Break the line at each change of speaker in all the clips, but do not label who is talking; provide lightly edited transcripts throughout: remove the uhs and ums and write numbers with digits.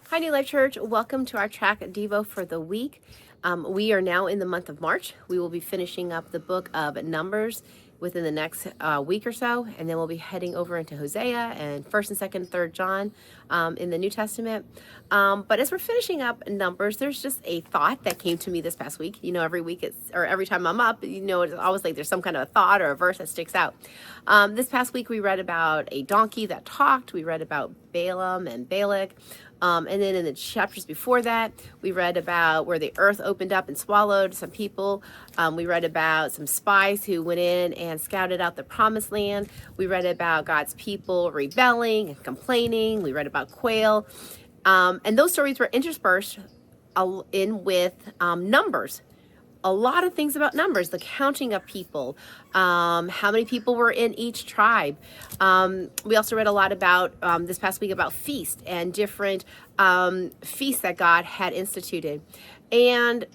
Hi, New Life Church. Welcome to our TRAC Devo for the week. We are now in the month of March. We will be finishing up the book of Numbers within the next week or so, and then we'll be heading over into Hosea and 1st and 2nd, 3rd John in the New Testament. But as we're finishing up Numbers, there's just a thought that came to me this past week. You know, every week or every time I'm up, it's always like there's some kind of a thought or a verse that sticks out. This past week, we read about a donkey that talked. We read about Balaam and Balak. And then in the chapters before that, we read about where the earth opened up and swallowed some people. We read about some spies who went in and scouted out the promised land. We read about God's people rebelling and complaining. We read about quail. And those stories were interspersed in with numbers. A lot of things about numbers, the counting of people, how many people were in each tribe. We also read a lot about this past week about feast and different feasts that God had instituted. And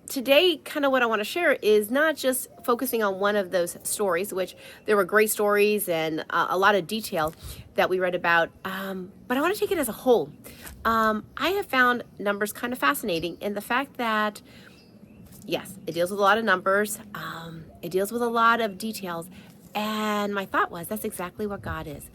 today, kind of what I want to share is not just focusing on one of those stories, which there were great stories and a lot of detail that we read about, but I want to take it as a whole. I have found Numbers kind of fascinating in the fact that yes, it deals with a lot of numbers. It deals with a lot of details. And my thought was, that's exactly what God is.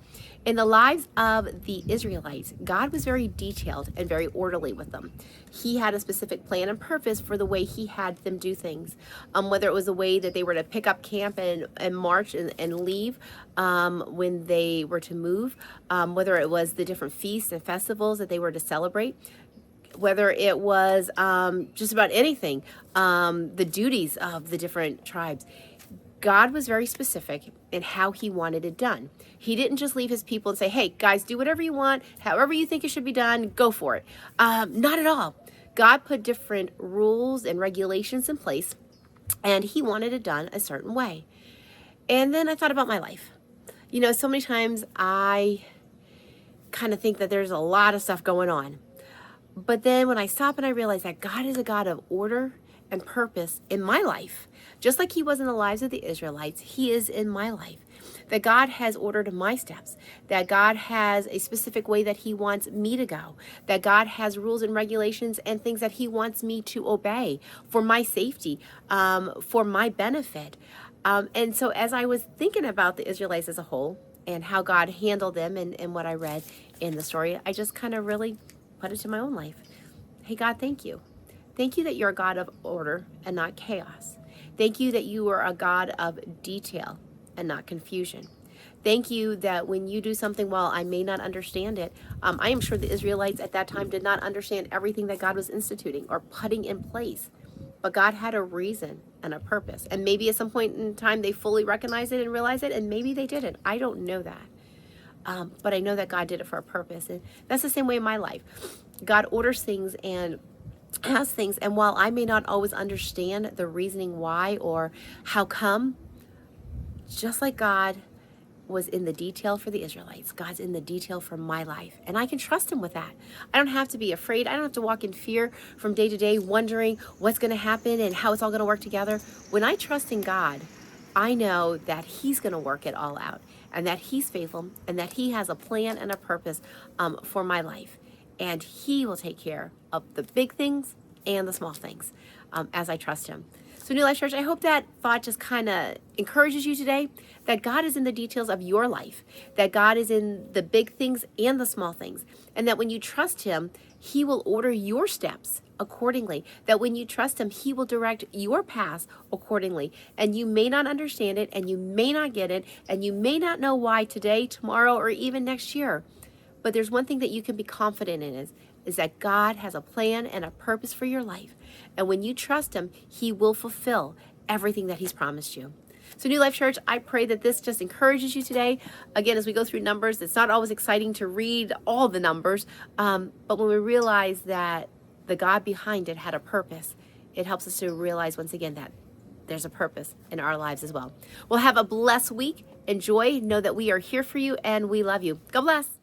In the lives of the Israelites, God was very detailed and very orderly with them. He had a specific plan and purpose for the way he had them do things. Whether it was the way that they were to pick up camp and march and leave when they were to move, whether it was the different feasts and festivals that they were to celebrate, whether it was just about anything, the duties of the different tribes. God was very specific in how he wanted it done. He didn't just leave his people and say, hey, guys, do whatever you want, however you think it should be done, go for it. Not at all. God put different rules and regulations in place, and he wanted it done a certain way. And then I thought about my life. You know, so many times I kind of think that there's a lot of stuff going on. But then when I stop and I realize that God is a God of order and purpose in my life, just like he was in the lives of the Israelites, he is in my life. That God has ordered my steps, that God has a specific way that he wants me to go, that God has rules and regulations and things that he wants me to obey for my safety, for my benefit. And so as I was thinking about the Israelites as a whole and how God handled them and what I read in the story, I just kind of really put it to my own life. Hey, God, thank you. Thank you that you're a God of order and not chaos. Thank you that you are a God of detail and not confusion. Thank you that when you do something, while I may not understand it, I am sure the Israelites at that time did not understand everything that God was instituting or putting in place. But God had a reason and a purpose. And maybe at some point in time they fully recognized it and realized it, and maybe they didn't. I don't know that. But I know that God did it for a purpose. And that's the same way in my life. God orders things and has things. And while I may not always understand the reasoning why or how come, just like God was in the detail for the Israelites, God's in the detail for my life. And I can trust him with that. I don't have to be afraid. I don't have to walk in fear from day to day, wondering what's going to happen and how it's all going to work together. When I trust in God, I know that he's going to work it all out and that he's faithful and that he has a plan and a purpose for my life. And he will take care of the big things and the small things as I trust him. So New Life Church, I hope that thought just kind of encourages you today, that God is in the details of your life, that God is in the big things and the small things, and that when you trust him, he will order your steps accordingly, that when you trust him, he will direct your paths accordingly. And you may not understand it, and you may not get it, and you may not know why today, tomorrow, or even next year. But there's one thing that you can be confident in is that God has a plan and a purpose for your life. And when you trust him, he will fulfill everything that he's promised you. So New Life Church, I pray that this just encourages you today. Again, as we go through Numbers, it's not always exciting to read all the numbers, but when we realize that the God behind it had a purpose, it helps us to realize once again that there's a purpose in our lives as well. Well, have a blessed week. Enjoy. Know that we are here for you and we love you. God bless.